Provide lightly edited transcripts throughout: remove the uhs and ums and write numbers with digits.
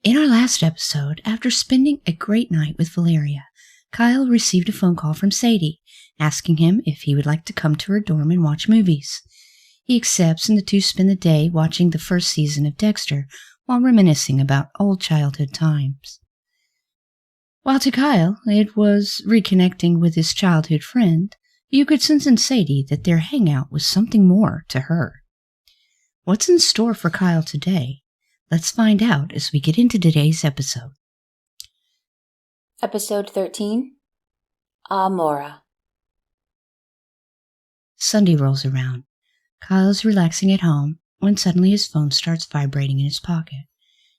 In our last episode, after spending a great night with Valeria, Kyle received a phone call from Sadie, asking him if he would like to come to her dorm and watch movies. He accepts, and the two spend the day watching the first season of Dexter while reminiscing about old childhood times. While to Kyle, it was reconnecting with his childhood friend, you could sense in Sadie that their hangout was something more to her. What's in store for Kyle today? Let's find out as we get into today's episode. Episode 13, Mora. Sunday rolls around. Kyle is relaxing at home when suddenly his phone starts vibrating in his pocket.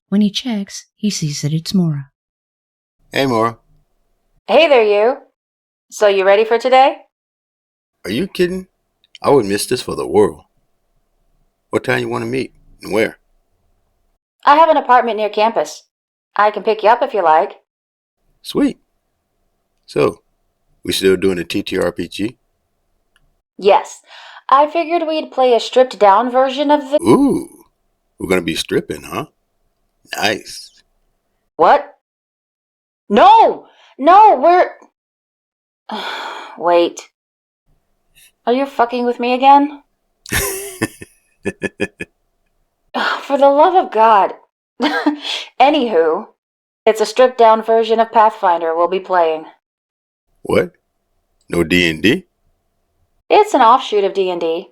When he checks, he sees that it's Mora. Hey, Mora. Hey there, you. So you ready for today? Are you kidding? I would miss this for the world. What time you want to meet and where? I have an apartment near campus. I can pick you up if you like. Sweet. So, we still doing the TTRPG? Yes. I figured we'd play a stripped-down version of the... Ooh, we're going to be stripping, huh? Nice. What? No! No, we're... Wait. Are you fucking with me again? For the love of God. Anywho, it's a stripped-down version of Pathfinder we'll be playing. What? No D&D? It's an offshoot of D&D.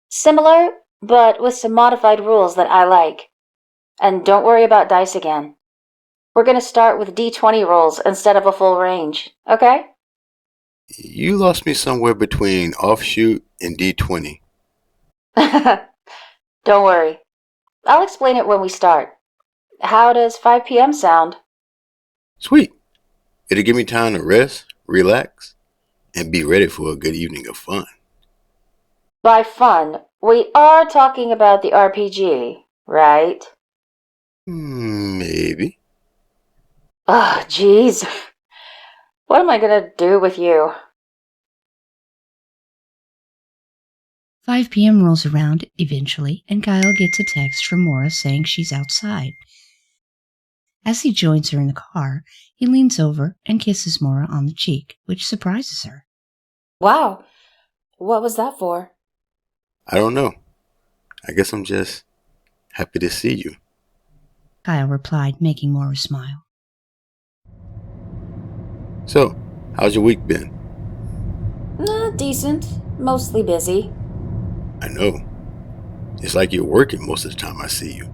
Similar, but with some modified rules that I like. And don't worry about dice again. We're going to start with D20 rolls instead of a full range, okay? You lost me somewhere between offshoot and D20. Don't worry. I'll explain it when we start. How does 5 p.m. sound? Sweet. It'll give me time to rest, relax, and be ready for a good evening of fun. By fun, we are talking about the RPG, right? Maybe. Ugh, jeez. What am I gonna do with you? 5 p.m. rolls around eventually, and Kyle gets a text from Mora saying she's outside. As he joins her in the car, he leans over and kisses Mora on the cheek, which surprises her. Wow. What was that for? I don't know. I guess I'm just happy to see you. Kyle replied, making Mora smile. So, how's your week been? Decent. Mostly busy. I know. It's like you're working most of the time I see you.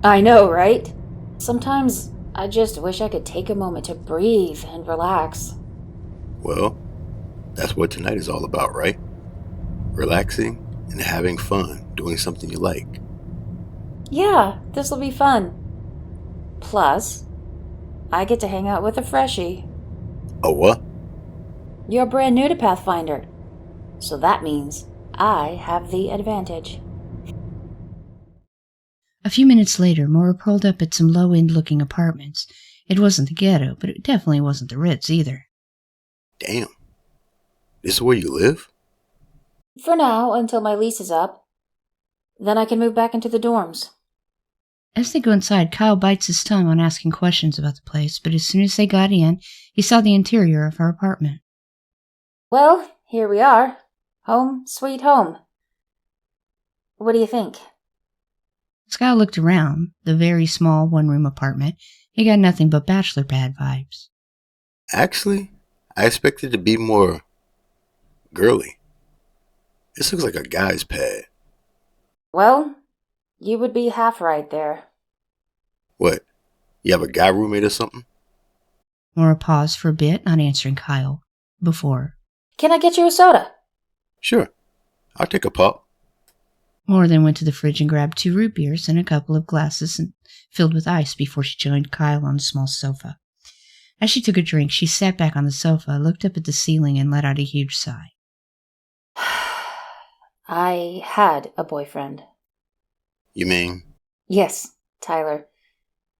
I know, right? Sometimes I just wish I could take a moment to breathe and relax. Well, that's what tonight is all about, right? Relaxing and having fun doing something you like. Yeah, this'll be fun. Plus, I get to hang out with a freshie. A what? You're brand new to Pathfinder, so that means I have the advantage. A few minutes later, Mora pulled up at some low-end looking apartments. It wasn't the ghetto, but it definitely wasn't the Ritz either. Damn. This is where you live? For now, until my lease is up. Then I can move back into the dorms. As they go inside, Kyle bites his tongue on asking questions about the place, but as soon as they got in, he saw the interior of her apartment. Well, here we are. Home, sweet home. What do you think? As Kyle looked around the very small one-room apartment, he got nothing but bachelor pad vibes. Actually, I expected it to be more girly. This looks like a guy's pad. Well, you would be half right there. What? You have a guy roommate or something? Mora paused for a bit, not answering Kyle. Before. Can I get you a soda? Sure. I'll take a pop. Mora then went to the fridge and grabbed 2 root beers and a couple of glasses filled with ice before she joined Kyle on a small sofa. As she took a drink, she sat back on the sofa, looked up at the ceiling, and let out a huge sigh. I had a boyfriend. You mean? Yes, Tyler.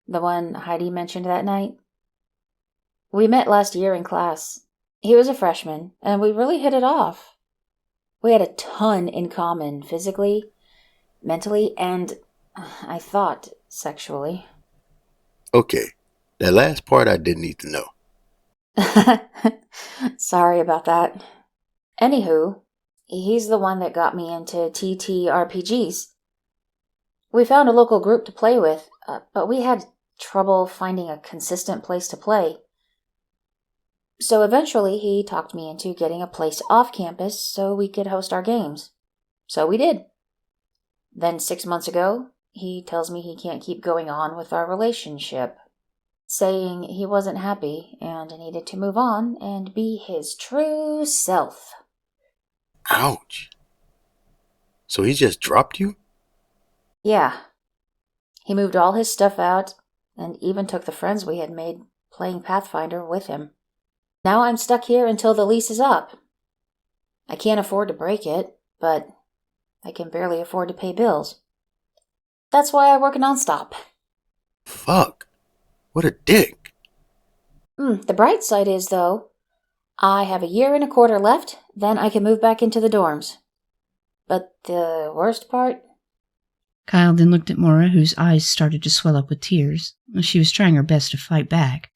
The one Heidi mentioned that night. We met last year in class. He was a freshman, and we really hit it off. We had a ton in common physically, mentally, and I thought sexually. Okay, that last part I didn't need to know. Sorry about that. Anywho, he's the one that got me into TTRPGs. We found a local group to play with, but we had trouble finding a consistent place to play. So eventually he talked me into getting a place off campus so we could host our games. So we did. Then 6 months ago, he tells me he can't keep going on with our relationship, saying he wasn't happy and needed to move on and be his true self. Ouch. So he just dropped you? Yeah. He moved all his stuff out and even took the friends we had made playing Pathfinder with him. Now I'm stuck here until the lease is up. I can't afford to break it, but I can barely afford to pay bills. That's why I work nonstop. Fuck. What a dick. The bright side is, though, I have a year and a quarter left, then I can move back into the dorms. But the worst part? Kyle then looked at Mora, whose eyes started to swell up with tears. She was trying her best to fight back.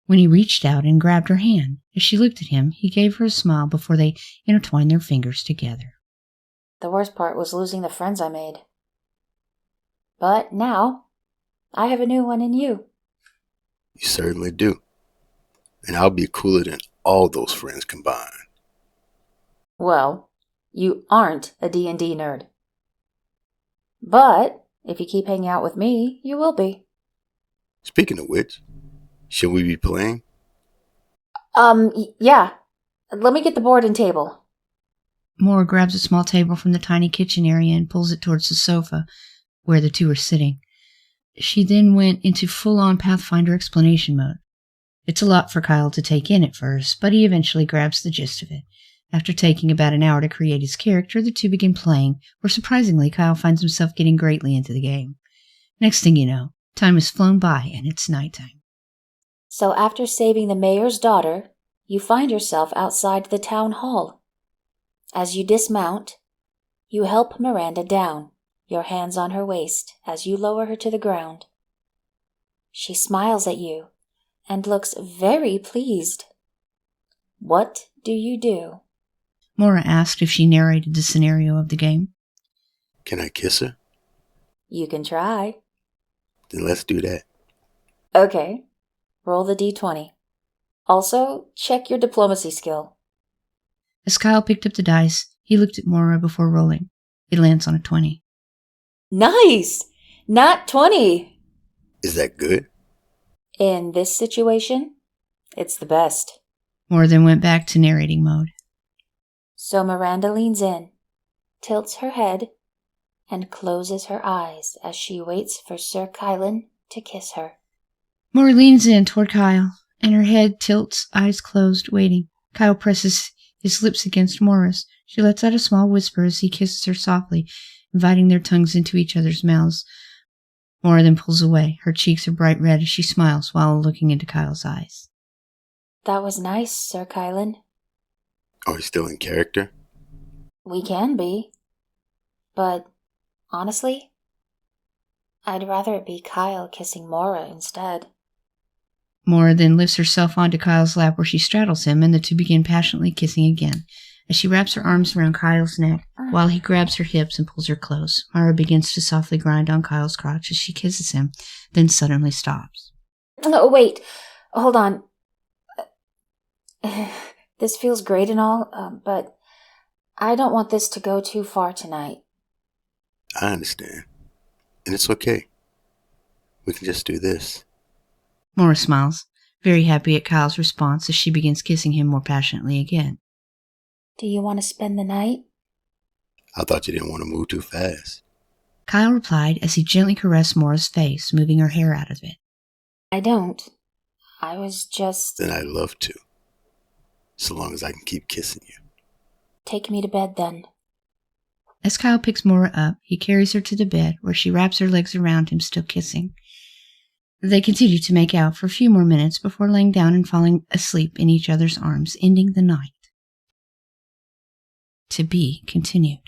When he reached out and grabbed her hand, as she looked at him, he gave her a smile before they intertwined their fingers together. The worst part was losing the friends I made. But now, I have a new one in you. You certainly do. And I'll be cooler than all those friends combined. Well, you aren't a D&D nerd. But if you keep hanging out with me, you will be. Speaking of which, should we be playing? Yeah. Let me get the board and table. Mora grabs a small table from the tiny kitchen area and pulls it towards the sofa where the two are sitting. She then went into full-on Pathfinder explanation mode. It's a lot for Kyle to take in at first, but he eventually grabs the gist of it. After taking about an hour to create his character, the two begin playing, where surprisingly Kyle finds himself getting greatly into the game. Next thing you know, time has flown by and it's nighttime. So after saving the mayor's daughter, you find yourself outside the town hall. As you dismount, you help Miranda down, your hands on her waist as you lower her to the ground. She smiles at you and looks very pleased. What do you do? Mora asked if she narrated the scenario of the game. Can I kiss her? You can try. Then let's do that. Okay. Roll the d20. Also, check your diplomacy skill. As Kyle picked up the dice, he looked at Mora before rolling. It lands on a 20. Nice! Nat 20! Is that good? In this situation, it's the best. Mora then went back to narrating mode. So Miranda leans in, tilts her head, and closes her eyes as she waits for Sir Kylan to kiss her. Mora leans in toward Kyle, and her head tilts, eyes closed, waiting. Kyle presses his lips against Mora's. She lets out a small whisper as he kisses her softly, inviting their tongues into each other's mouths. Mora then pulls away. Her cheeks are bright red as she smiles while looking into Kyle's eyes. That was nice, Sir Kylan. Are we still in character? We can be. But, honestly, I'd rather it be Kyle kissing Mora instead. Mora then lifts herself onto Kyle's lap where she straddles him, and the two begin passionately kissing again. As she wraps her arms around Kyle's neck, while he grabs her hips and pulls her close, Mora begins to softly grind on Kyle's crotch as she kisses him, then suddenly stops. Oh, wait. Hold on. This feels great and all, but I don't want this to go too far tonight. I understand. And it's okay. We can just do this. Mora smiles, very happy at Kyle's response as she begins kissing him more passionately again. Do you want to spend the night? I thought you didn't want to move too fast. Kyle replied as he gently caressed Mora's face, moving her hair out of it. I don't. I was just... Then I'd love to. So long as I can keep kissing you. Take me to bed then. As Kyle picks Mora up, he carries her to the bed where she wraps her legs around him, still kissing. They continue to make out for a few more minutes before laying down and falling asleep in each other's arms, ending the night. To be continued.